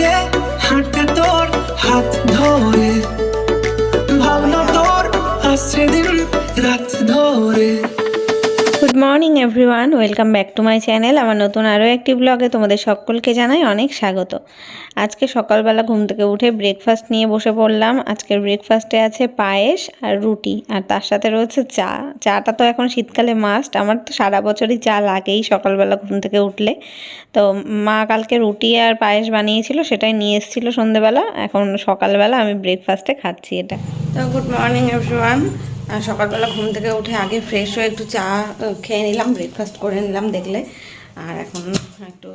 ধরে হাঁটতে তোর হাত ধরে, ভাবনা তোর আসছে দিন রাত ধরে। Good morning everyone, welcome back to my channel. আমার নতুন আরও একটি ব্লগে তোমাদের সকলকে জানাই অনেক স্বাগত। আজকে সকালবেলা ঘুম থেকে উঠে ব্রেকফাস্ট নিয়ে বসে পড়লাম। আজকের ব্রেকফাস্টে আছে পায়েস আর রুটি, আর তার সাথে রয়েছে চা। চাটা তো এখন শীতকালে মাস্ট, আমার তো সারা বছরই চা লাগেই সকালবেলা ঘুম থেকে উঠলে। তো মা কালকে রুটি আর পায়েস বানিয়েছিল, সেটাই নিয়ে এসেছিলো সন্ধেবেলা। এখন সকালবেলা আমি ব্রেকফাস্টে খাচ্ছি এটা। তো গুড মর্নিং এভরিওয়ান। সকালবেলা ঘুম থেকে উঠে আগে ফ্রেশ হয়ে একটু চা খেয়ে নিলাম, ব্রেকফাস্ট করে নিলাম দেখলে। আর এখন একটু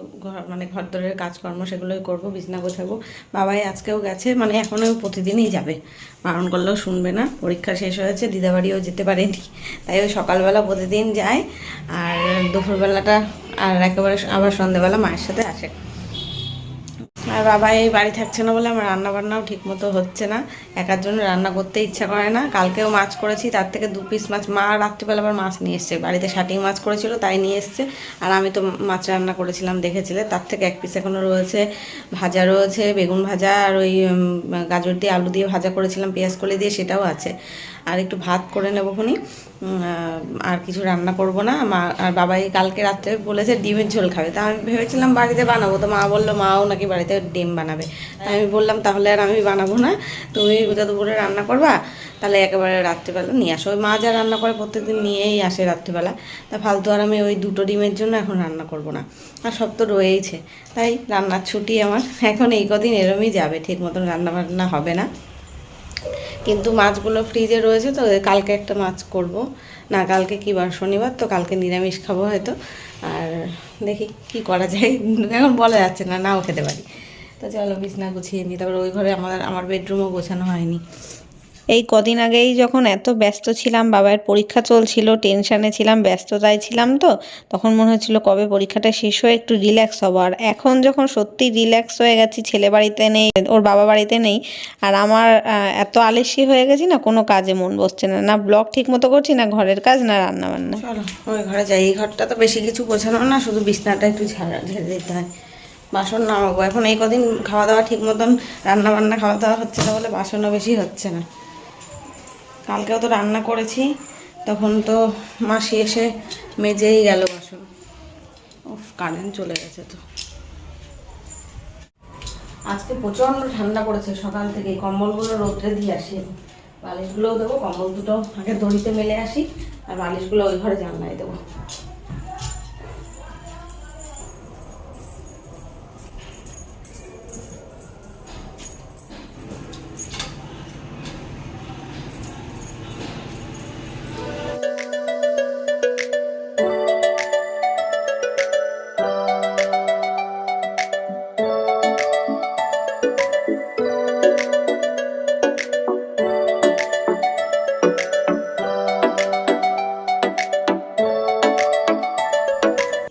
ঘর দরের কাজকর্ম সেগুলোই করবো, বিছনা গোছাবো। বাবাই আজকেও গেছে, এখনও প্রতিদিনই যাবে, বারণ করলেও শুনবে না। পরীক্ষা শেষ হয়েছে, দিদাবাড়িও যেতে পারেনি, তাই ওই সকালবেলা প্রতিদিন যায়, আর দুপুরবেলাটা আর একেবারে আবার সন্ধ্যেবেলা মায়ের সাথে আসে। আর বাবা এই বাড়ি থাকছে না বলে আমার রান্নাবান্নাও ঠিক মতো হচ্ছে না, একার জন্য রান্না করতে ইচ্ছা করে না। কালকেও মাছ করেছি, তার থেকে 2 পিস মাছ মা রাত্রিবেলা আবার মাছ নিয়ে এসছে, বাড়িতে শাটিং মাছ করেছিল তাই নিয়ে এসছে। আর আমি তো মাছ রান্না করেছিলাম দেখেছিলে, তার থেকে 1 পিস এখনও রয়েছে, ভাজা রয়েছে, বেগুন ভাজা, আর ওই গাজর দিয়ে আলু দিয়ে ভাজা করেছিলাম পেঁয়াজ কলি দিয়ে, সেটাও আছে। আর একটু ভাত করে নেবোক্ষণি, আর কিছু রান্না করব না। মা আর বাবাই কালকে রাত্রে বলেছে ডিমের ঝোল খাবে, তা আমি ভেবেছিলাম বাড়িতে বানাবো, তো মা বললো মাও নাকি বাড়িতে ডিম বানাবে। তাই আমি বললাম তাহলে আর আমি বানাবো না, তুমি দুপুরে রান্না করবা, তাহলে একেবারে রাত্রিবেলা নিয়ে আসো। ওই মা যা রান্না করে প্রত্যেকদিন নিয়েই আসে রাত্রিবেলা, তা ফালতু আর আমি ওই 2টো ডিমের জন্য এখন রান্না করব না। আর সব তো রয়েইছে, তাই রান্নার ছুটি আমার এখন এই কদিন এরমই যাবে, ঠিক মতন রান্নাবান্না হবে না। কিন্তু মাছগুলো ফ্রিজে রয়েছে, তো কালকে একটা মাছ করব না, কালকে কী বার, শনিবার, তো কালকে নিরামিষ খাবো হয়তো। আর দেখি কি করা যায়, এখন বলা যাচ্ছে না, নাও খেতে পারি। তো চলো বিছনা গুছিয়ে নিই, তারপরে ওই ঘরে আমার বেডরুমও গোছানো হয়নি। এই কদিন আগেই যখন এত ব্যস্ত ছিলাম, বাবার পরীক্ষা চলছিল, টেনশানে ছিলাম, ব্যস্ততায় ছিলাম, তো তখন মনে হচ্ছিল কবে পরীক্ষাটা শেষ হয়ে একটু রিল্যাক্স হবো। আর এখন যখন সত্যি রিল্যাক্স হয়ে গেছি, ছেলে বাড়িতে নেই, ওর বাবা বাড়িতে নেই, আর আমার এত আলসি হয়ে গেছি না, কোনো কাজে মন বসছে না, না ব্লগ ঠিক মতো করছি, না ঘরের কাজ, না রান্না বান্না। চলো ওই ঘরে যাই, এই ঘরটা তো বেশি কিছু গোছানো না, শুধু বিছনাটা একটু ঝেড়ে দিতে হয়। বাসন নামাবো এখন, এই কদিন খাওয়া দাওয়া ঠিক মতন রান্না খাওয়া দাওয়া হচ্ছে না বলে বাসনও বেশি হচ্ছে না। কালকেও তো রান্না করেছি, তখন তো মাসি এসে মেজেই গেল বাসন। উফ, কারেন্ট চলে গেছে তো। আজকে প্রচণ্ড ঠান্ডা পড়েছে, সকাল থেকে কম্বলগুলো রোদ্রে দিয়ে আসি, বালিশগুলোও দেবো, কম্বল দুটো আগে দড়িতে মেলে আসি, আর বালিশগুলো ওই ঘরে জানলায় দেবো।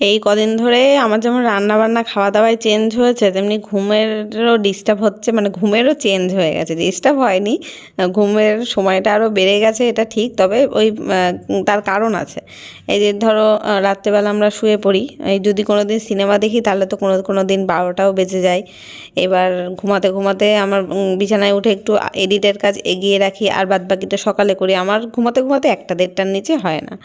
এই কদিন ধরে আমার যেমন রান্নাবান্না খাওয়া দাওয়ায় চেঞ্জ হয়েছে, তেমনি ঘুমেরও ডিস্টার্ব হচ্ছে, ঘুমেরও চেঞ্জ হয়ে গেছে, ডিস্টার্ব হয়নি, ঘুমের সময়টা আরও বেড়ে গেছে, এটা ঠিক। তবে ওই তার কারণ আছে। এই যে ধরো রাত্রেবেলা আমরা শুয়ে পড়ি, এই যদি কোনো দিন সিনেমা দেখি তাহলে তো কোনো দিন 12টাও বেজে যায়। এবার ঘুমাতে ঘুমাতে আমার বিছানায় উঠে একটু এডিটের কাজ এগিয়ে রাখি, আর বাদবাকিটা সকালে করি। আমার ঘুমাতে ঘুমাতে 1টা-1.5টার নিচে হয় না,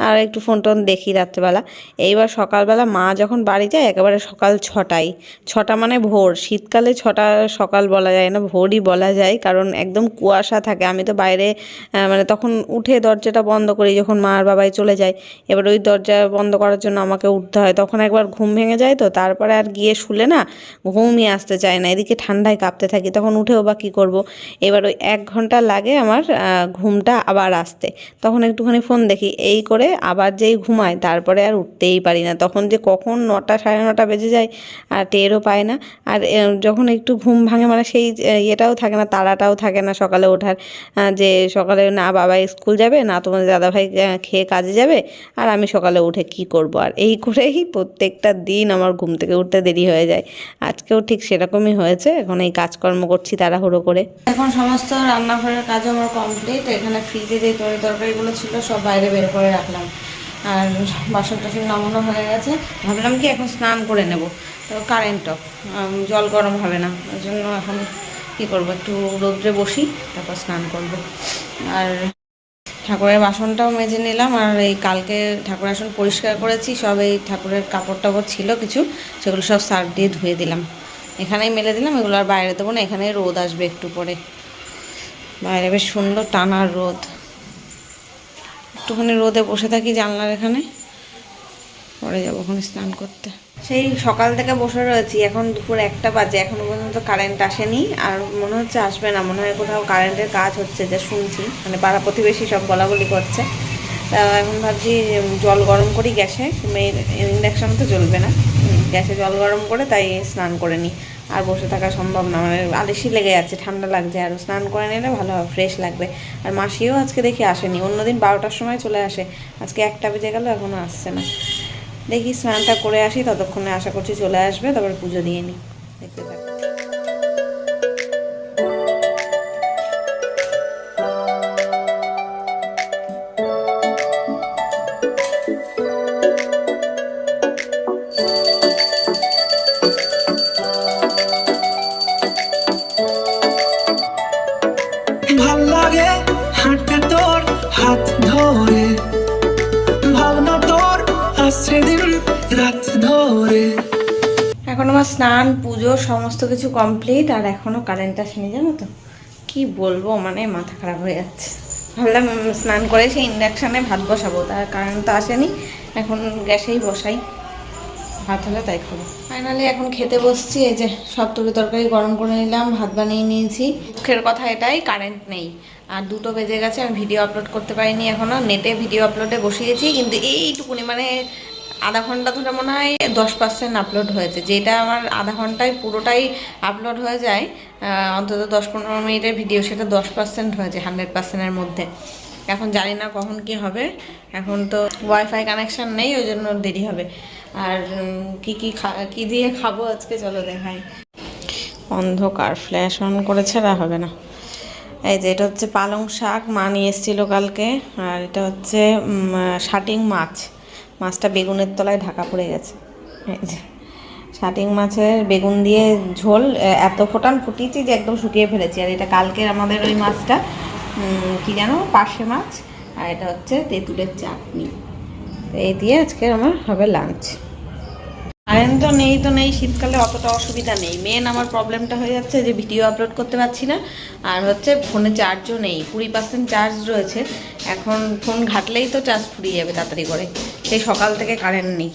আর একটু ফোন টোন দেখি রাত্রেবেলা। এইবার সকালবেলা মা যখন বাড়ি যায়, একেবারে সকাল 6টায়, 6টা মানে ভোর। শীতকালে 6টা সকাল বলা যায় না, ভোরই বলা যায়, কারণ একদম কুয়াশা থাকে। আমি তো বাইরে তখন উঠে দরজাটা বন্ধ করি যখন মা আর বাবাই চলে যায়। এবার ওই দরজা বন্ধ করার জন্য আমাকে উঠতে হয়, তখন একবার ঘুম ভেঙে যায়, তো তারপরে আর গিয়ে শুলে না, ঘুমই আসতে চায় না, এদিকে ঠান্ডায় কাঁপতে থাকি, তখন উঠেও বা কী করবো। এবার ওই 1 ঘন্টা লাগে আমার ঘুমটা আবার আসতে, তখন একটুখানি ফোন দেখি, এই করে আবার যেই ঘুমায় তারপরে আর উঠতেই পারি না, তখন যে কখন 9টা 9:30 বেজে যায় আর টেরও পায় না। আর যখন একটু ঘুম ভাঙে, সেই ইয়েটাও থাকে না, তাড়াটাও থাকে না সকালে ওঠার, যে সকালে না বাবা স্কুল যাবে, না তোমাদের দাদাভাই খেয়ে কাজে যাবে, আর আমি সকালে উঠে কি করব। আর এই করেই প্রত্যেকটা দিন আমার ঘুম থেকে উঠতে দেরি হয়ে যায়। আজকেও ঠিক সেরকমই হয়েছে। এখন এই কাজকর্ম করছি তাড়াহুড়ো করে। এখন সমস্ত রান্নাঘরের কাজ আমার কমপ্লিট। এখানে ফ্রিজে যে তরকারিগুলো ছিল সব বাইরে বের করে রাখলাম, আর বাসন টাসন নামানো হয়ে গেছে। ভাবলাম কি এখন স্নান করে নেব, তো কারেন্ট অফ, জল গরম হবে না, ওই জন্য এখন কী করবো, একটু রোদ্রে বসি, তারপর স্নান করব। আর ঠাকুরের বাসনটাও মেজে নিলাম। আর এই কালকে ঠাকুরের আসন পরিষ্কার করেছি, সব এই ঠাকুরের কাপড় টাপড় ছিল কিছু, সেগুলো সব সার্ফ দিয়ে ধুয়ে দিলাম, এখানেই মেলে দিলাম। এগুলো আর বাইরে দেবো না, এখানে রোদ আসবে একটু পরে, বাইরে বেশ সুন্দর টানার রোদ। একটুখানি রোদে বসে থাকি জানলার এখানে, পরে যাবো ওখানে স্নান করতে। সেই সকাল থেকে বসে রয়েছি, এখন দুপুর 1টা বাজে, এখনো পর্যন্ত কারেন্ট আসেনি। আর মনে হচ্ছে আসবে না, মনে হয় কোথাও কারেন্টের কাজ হচ্ছে, যা শুনছি, মানে পাড়া প্রতিবেশী সব বলাবলি করছে। তা এখন ভাবছি জল গরম করি গ্যাসে, ইন্ডাকশন তো জ্বলবে না, গ্যাসে জল গরম করে তাই স্নান করে নিই। আর বসে থাকা সম্ভব না, মানে আলিশি লেগে যাচ্ছে, ঠান্ডা লাগছে, আর স্নান করে নিলে ভালো হবে, ফ্রেশ লাগবে। আর মাসিও আজকে দেখি আসেনি, অন্যদিন 12টার সময় চলে আসে, আজকে 1টা বেজে গেল এখনও আসছে না। দেখি স্নানটা করে আসি, ততক্ষণে আশা করছি চলে আসবে, তারপর পুজো দিয়ে নিই। দেখতে থাকি। ভাল লাগে হাঁটতে তোর হাত ধরে, ভাবনা তোর আসছে দিন রাত ধরে। এখন আমার স্নান পুজো সমস্ত কিছু কমপ্লিট, আর এখনও কারেন্ট আসেনি, জানো তো কি বলবো, মানে মাথা খারাপ হয়ে যাচ্ছে। ভাবলাম স্নান করে সেই ইন্ডাকশানে ভাত বসাবো, তার কারেন্ট তো আসেনি, এখন গ্যাসেই বসাই, ভাত হলে তাই খাবো। ফাইনালি এখন খেতে বসছি, এই যে সব তরকারি গরম করে নিলাম, ভাত বানিয়ে নিয়েছি। দুঃখের কথা এটাই, কারেন্ট নেই, আর 2টো বেজে গেছে, আমি ভিডিও আপলোড করতে পারিনি এখনও। নেটে ভিডিও আপলোডে বসিয়েছি, কিন্তু এইটুকুনি, মানে আধা ঘন্টা ধরে মনে হয় 10% আপলোড হয়েছে, যেটা আমার আধা ঘন্টায় পুরোটাই আপলোড হয়ে যায়, অন্তত 10-15 মিনিটের ভিডিও, সেটা 10% হয়েছে 100%-এর মধ্যে। এখন জানি না কখন কি হবে, এখন তো ওয়াইফাই কানেকশান নেই, ওই জন্য দেরি হবে। আর কি দিয়ে খাবো আজকে, চলো দেখাই। অন্ধকার, ফ্ল্যাশ অন করে ছাড়া হবে না। এই যে এটা হচ্ছে পালং শাক, মা নিয়ে এসেছিলো কালকে। আর এটা হচ্ছে শাটিং মাছ, মাছটা বেগুনের তলায় ঢাকা পড়ে গেছে। এই যে শাটিং মাছের বেগুন দিয়ে ঝোল, এত ফুটিয়েছি যে একদম শুকিয়ে ফেলেছি। আর এটা কালকের আমাদের ওই মাছটা কি জানো, পার্শে মাছ। আর এটা হচ্ছে তেঁতুলের চাটনি। এই দিয়ে আজকে আমার হবে লাঞ্চ। কারেন্ট তো নেই, শীতকালে অতটা অসুবিধা নেই। মেন আমার প্রবলেমটা হয়ে যাচ্ছে যে ভিডিও আপলোড করতে পারছি না, আর হচ্ছে ফোনে চার্জও নেই, 20% চার্জ রয়েছে। এখন ফোন ঘাটলেই তো চার্জ ফুরিয়ে যাবে তাড়াতাড়ি করে। সেই সকাল থেকে কারেন্ট নেই,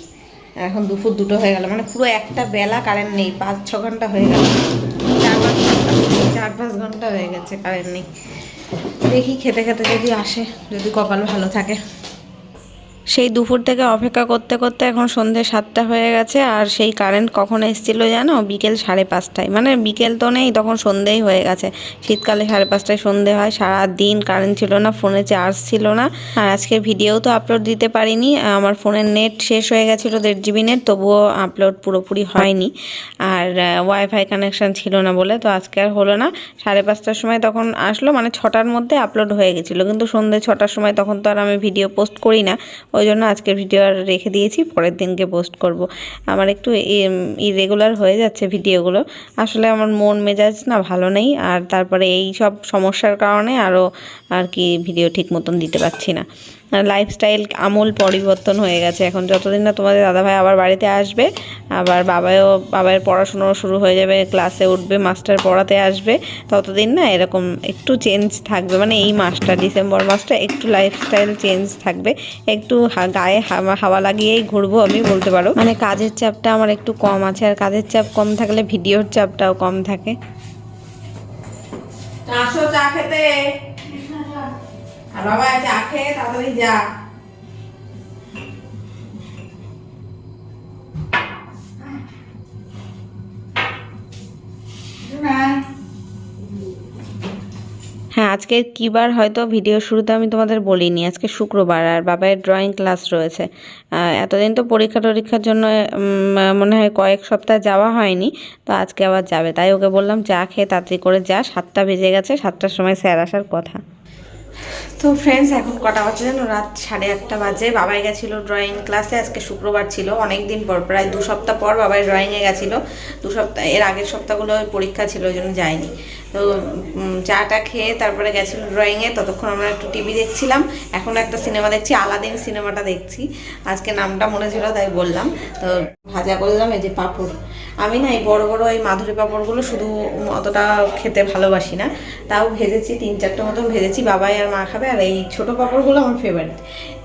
এখন দুপুর 2টো হয়ে গেল, মানে পুরো একটা বেলা কারেন্ট নেই, 5-6 ঘন্টা হয়ে গেল, 4-5 ঘন্টা হয়ে গেছে কারেন্ট নেই। দেখি খেতে খেতে যদি আসে, যদি কপাল ভালো থাকে। সেই দুপুর থেকে অপেক্ষা করতে করতে এখন সন্ধ্যে 7টা হয়ে গেছে। আর সেই কারেন্ট কখন এসেছিলো জানো, বিকেল 5:30টায়, মানে বিকেল তো নেই, তখন সন্ধ্যেই হয়ে গেছে। শীতকালে 5:30টায় সন্ধ্যে হয়, সারাদিন কারেন্ট ছিল না, ফোনে চার্জ ছিল না। আর আজকে ভিডিও তো আপলোড দিতে পারিনি, আমার ফোনের নেট শেষ হয়ে গেছিলো, 1.5 GB নেট, তবুও আপলোড পুরোপুরি হয়নি। আর ওয়াইফাই কানেকশান ছিল না বলে তো আজকে আর হলো না। 5:30টার সময় তখন আসলো, মানে 6টার মধ্যে আপলোড হয়ে গেছিলো, কিন্তু সন্ধ্যে 6টার সময় তখন তো আর আমি ভিডিও পোস্ট করি না, ওই জন্য আজকের ভিডিও আর রেখে দিয়েছি, পরের দিনকে পোস্ট করব। আমার একটু ইরেগুলার হয়ে যাচ্ছে ভিডিওগুলো, আসলে আমার মন মেজাজ না ভালো নেই, আর তারপরে এই সব সমস্যার কারণে আরও আর কি ভিডিও ঠিক মতন দিতে পারছি না। লাইফস্টাইল আমূল পরিবর্তন হয়ে গেছে। এখন যতদিন না তোমাদের দাদাভাই আবার বাড়িতে আসবে, আবার বাবার পড়াশুনো শুরু হয়ে যাবে, ক্লাসে উঠবে, মাস্টার পড়াতে আসবে, ততদিন না এরকম একটু চেঞ্জ থাকবে। মানে এই মাসটা, ডিসেম্বর মাসটা একটু লাইফস্টাইল চেঞ্জ থাকবে, একটু গায়ে হাওয়া লাগিয়েই ঘুরবো আমি বলতে পারো। মানে কাজের চাপটা আমার একটু কম আছে, আর কাজের চাপ কম থাকলে ভিডিওর চাপটাও কম থাকে। আসো চা খেতে, আর বাবা চা খেয়ে তাড়াতাড়ি যা। হ্যাঁ, আজকের কী বার হয়তো ভিডিও শুরুতে আমি তোমাদের বলিনি, আজকে শুক্রবার, আর বাবার ড্রয়িং ক্লাস রয়েছে। এতদিন তো পরীক্ষার জন্য মনে হয় কয়েক সপ্তাহ যাওয়া হয়নি, তো আজকে আবার যাবে, তাই ওকে বললাম চা খেয়ে তাড়াতাড়ি করে যা, 7টা বেজে গেছে, 7টার সময় স্যার আসার কথা। তো ফ্রেন্ডস, এখন কটা বাজে জানো? রাত 8:30 বাজে। বাবাই গেছিলো ড্রয়িং ক্লাসে, আজকে শুক্রবার ছিল, অনেক দিন পর, প্রায় 2 সপ্তাহ পর বাবাই ড্রয়িংয়ে গেছিলো। 2 সপ্তাহ, এর আগের সপ্তাহগুলো পরীক্ষা ছিল, ওই জন্য যায়নি। তো চাটা খেয়ে তারপরে গেছিলো ড্রয়িংয়ে। ততক্ষণ আমরা একটু টিভি দেখছিলাম, এখন একটা সিনেমা দেখছি, আলাদিন সিনেমাটা দেখছি। আজকে নামটা মনে ছিল তাই বললাম। তো ভাজা করলাম, এই যে পাঁপড়। আমি না এই বড় বড় এই মাধুরী পাঁপড়গুলো শুধু অতটা খেতে ভালোবাসি না, তাও ভেজেছি 3-4টে মতন ভেজেছি। বাবাই আর মা খাবে, আর এই ছোটো পাঁপড়গুলো আমার ফেভারিট,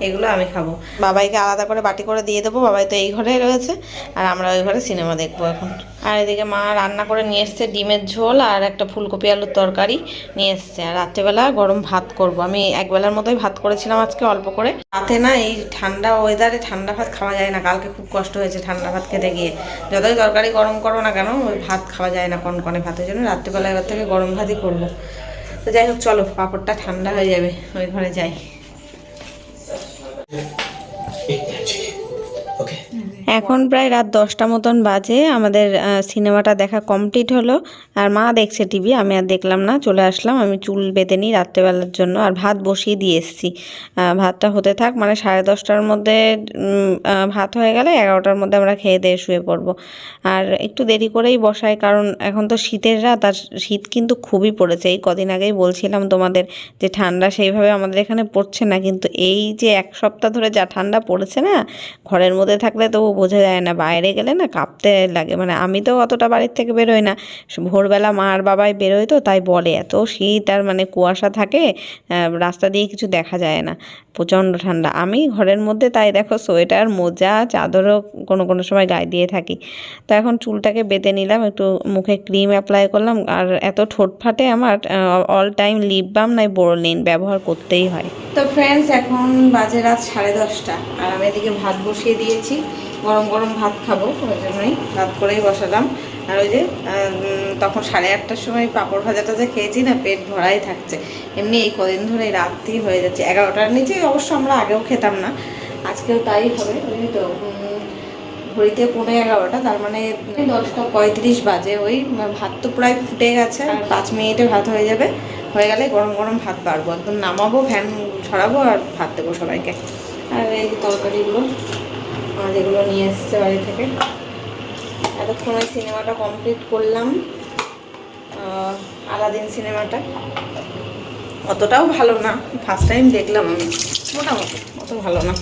এগুলো আমি খাবো। বাবাইকে আলাদা করে বাটি করে দিয়ে দেবো, বাবাই তো এই ঘরে রয়েছে, আর আমরা ওই ঘরে সিনেমা দেখবো এখন। আর এদিকে মা রান্না করে নিয়ে এসছে ডিমের ঝোল আর একটা ফুলকপি আলুর তরকারি নিয়ে এসছে। আর রাত্রেবেলা গরম ভাত করব। আমি একবেলার মতোই ভাত করেছিলাম আজকে, অল্প করে। রাতে না এই ঠান্ডা ওয়েদারে ঠান্ডা ভাত খাওয়া যায় না, কালকে খুব কষ্ট হয়েছে ঠান্ডা ভাত খেতে গিয়ে। যতই তরকারি গরম করো না কেন, ওই ভাত খাওয়া যায় না কনকনে ভাতের জন্য। রাত্রিবেলা এবার থেকে গরম ভাতই করবো। তো যাই হোক, চলো, পাঁপড়টা ঠান্ডা হয়ে যাবে, ওই ঘরে যাই। এখন প্রায় রাত 10টা মতন বাজে। আমাদের সিনেমাটা দেখা কমপ্লিট হলো, আর মা দেখছে টিভি, আমি আর দেখলাম না, চলে আসলাম। আমি চুল বেঁধে নিই রাত্রেবেলার জন্য, আর ভাত বসিয়ে দিয়ে এসেছি। ভাতটা হতে থাক, মানে 10:30টার মধ্যে ভাত হয়ে গেলে 11টার মধ্যে আমরা খেয়ে দিয়ে শুয়ে পড়বো। আর একটু দেরি করেই বসাই, কারণ এখন তো শীতের রাত, আর শীত কিন্তু খুবই পড়েছে। এই কদিন আগেই বলছিলাম তোমাদের যে ঠান্ডা সেইভাবে আমাদের এখানে পড়ছে না, কিন্তু এই যে 1 সপ্তাহ ধরে যা ঠান্ডা পড়েছে না, ঘরের মধ্যে থাকলে তবু বোঝা যায় না, বাইরে গেলে না কাঁপতে লাগে। মানে আমি তো অতটা বাড়ির থেকে বেরোই না, ভোরবেলা মা আর বাবাই বেরোয়, তো তাই বলে এত শীত, আর মানে কুয়াশা থাকে, রাস্তা দিয়ে কিছু দেখা যায় না, প্রচণ্ড ঠান্ডা। আমি ঘরের মধ্যে তাই দেখো সোয়েটার, মোজা, চাদরও কোনো কোনো সময় গায়ে দিয়ে থাকি। তো এখন চুলটাকে বেঁধে নিলাম, একটু মুখে ক্রিম অ্যাপ্লাই করলাম, আর এত ঠোঁট ফাটে আমার, অল টাইম লিপ বাম নাই বোরোলিন ব্যবহার করতেই হয়। তো ফ্রেন্ডস, এখন বাজে রাত 10:30, আর আমি এদিকে ভাত বসিয়ে দিয়েছি। গরম গরম ভাত খাবো, ওই জন্যই ভাত করেই বসালাম। আর ওই যে তখন 8:30টার সময় পাঁপড় ভাজাটা যে খেয়েছি না, পেট ভরাই থাকছে। এমনি এই কদিন ধরে রাত্রি হয়ে যাচ্ছে, 11টার নিচে অবশ্য আমরা আগেও খেতাম না, আজকেও তাই হবে। ওই তো ঘড়িতে 11:15, তার মানে 10:35 বাজে। ওই ভাত তো প্রায় ফুটে গেছে, আর 5 মিনিটে ভাত হয়ে যাবে। হয়ে গেলে গরম গরম ভাত বাড়বো, একদম নামাবো, ফ্যান ছড়াবো, আর ভাত দেবো সবাইকে। আর এই তরকারিগুলো যেগুলো নিয়ে এসছে বাড়ি থেকে। এতক্ষণ ওই সিনেমাটা কমপ্লিট করলাম, আলাদিন সিনেমাটা। অতটাও ভালো না, ফার্স্ট টাইম দেখলাম আমি, মোটামুটি অত ভালো না।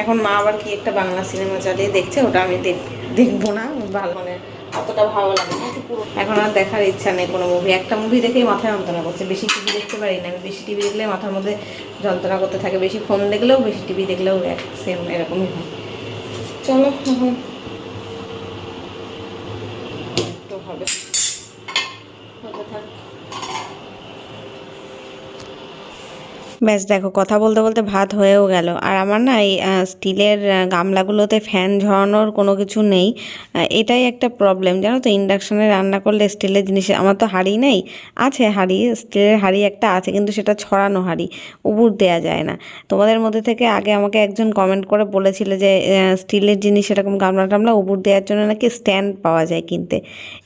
এখন মা আবার কি একটা বাংলা সিনেমা চালিয়ে দেখছে, ওটা আমি দেখবো না, ভালো মানে অতটা ভালো লাগে না পুরো। এখন আর দেখার ইচ্ছা নেই কোনো মুভি। একটা মুভি দেখেই মাথায় যন্ত্রণা করছে, বেশি টিভি দেখতে পারি না আমি। বেশি টিভি দেখলে মাথার মধ্যে যন্ত্রণা করতে থাকে, বেশি ফোন দেখলেও, বেশি টিভি দেখলেও সেম এরকমই হয়। চলো এখন একটু হবে, হতে থাক। ব্যাস দেখো, কথা বলতে বলতে ভাত হয়েও গেল। আর আমার না এই স্টিলের গামলাগুলোতে ফ্যান ঝরানোর কোনো কিছু নেই, এটাই একটা প্রবলেম জানো তো। ইন্ডাকশানে রান্না করলে স্টিলের জিনিস, আমার তো হাঁড়ি নেই, আছে হাঁড়ি, স্টিলের হাঁড়ি একটা আছে, কিন্তু সেটা ছড়ানো হাঁড়ি, উবুর দেওয়া যায় না। তোমাদের মধ্যে থেকে আগে আমাকে একজন কমেন্ট করে বলেছিল যে স্টিলের জিনিস এরকম গামলা টামলা উবুর দেওয়ার জন্য নাকি স্ট্যান্ড পাওয়া যায় কিনতে।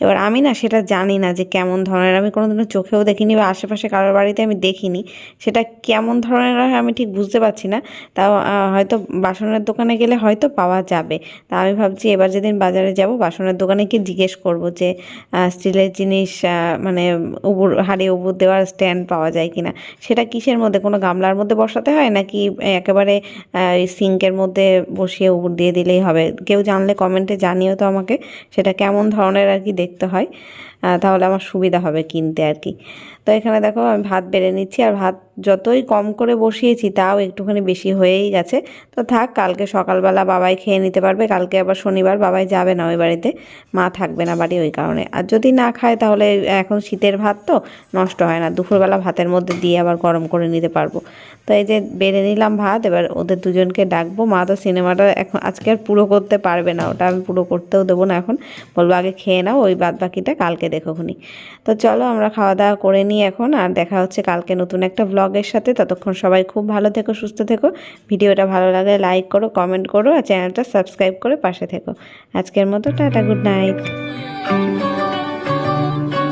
এবার আমি না সেটা জানি না যে কেমন ধরনের, আমি কোনোদিনও চোখেও দেখিনি, বা আশেপাশে কারোর বাড়িতে আমি দেখিনি, সেটা কেমন ধরনের হয় আমি ঠিক বুঝতে পারছি না। তাও হয়তো বাসনের দোকানে গেলে হয়তো পাওয়া যাবে। তা আমি ভাবছি এবার যেদিন বাজারে যাব, বাসনের দোকানে কি জিজ্ঞেস করব যে স্টিলের জিনিস, মানে উবুর, হাঁড়ি উবুর দেওয়ার স্ট্যান্ড পাওয়া যায় কিনা। সেটা কিসের মধ্যে, কোনো গামলার মধ্যে বসাতে হয় নাকি একেবারে সিঙ্কের মধ্যে বসিয়ে উবুর দিয়ে দিলেই হবে? কেউ জানলে কমেন্টে জানিও তো আমাকে, সেটা কেমন ধরনের আর কি দেখতে হয়, তাহলে আমার সুবিধা হবে কিনতে আর কি। তো এখানে দেখো আমি ভাত বেড়ে নিচ্ছি, আর ভাত যতই কম করে বসিয়েছি তাও একটুখানি বেশি হয়েই গেছে। তো থাক, কালকে সকালবেলা বাবাই খেয়ে নিতে পারবে। কালকে আবার শনিবার, বাবাই যাবে না ওই বাড়িতে, মা থাকবে না বাড়ি, ওই কারণে। আর যদি না খায় তাহলে এখন শীতের ভাত তো নষ্ট হয় না, দুপুরবেলা ভাতের মধ্যে দিয়ে আবার গরম করে নিতে পারবো। তো এই যে বেড়ে নিলাম ভাত, এবার ওদের দুজনকে ডাকবো। মা তো সিনেমাটা এখন আজকে আর পুরো করতে পারবে না, ওটা আমি পুরো করতেও দেবো না, এখন বলবো আগে খেয়ে নাও, ওই বাদ বাকিটা কালকে দেখোখুনি। তো চলো আমরা খাওয়া দাওয়া করে নিই এখন, আর দেখা হচ্ছে কালকে নতুন একটা ব্লগের সাথে। ততক্ষণ সবাই খুব ভালো থেকো, সুস্থ থেকো। ভিডিওটা ভালো লাগলে লাইক করো, কমেন্ট করো, আর চ্যানেলটা সাবস্ক্রাইব করে পাশে থেকো। আজকের মতো টাটা, গুড নাইট।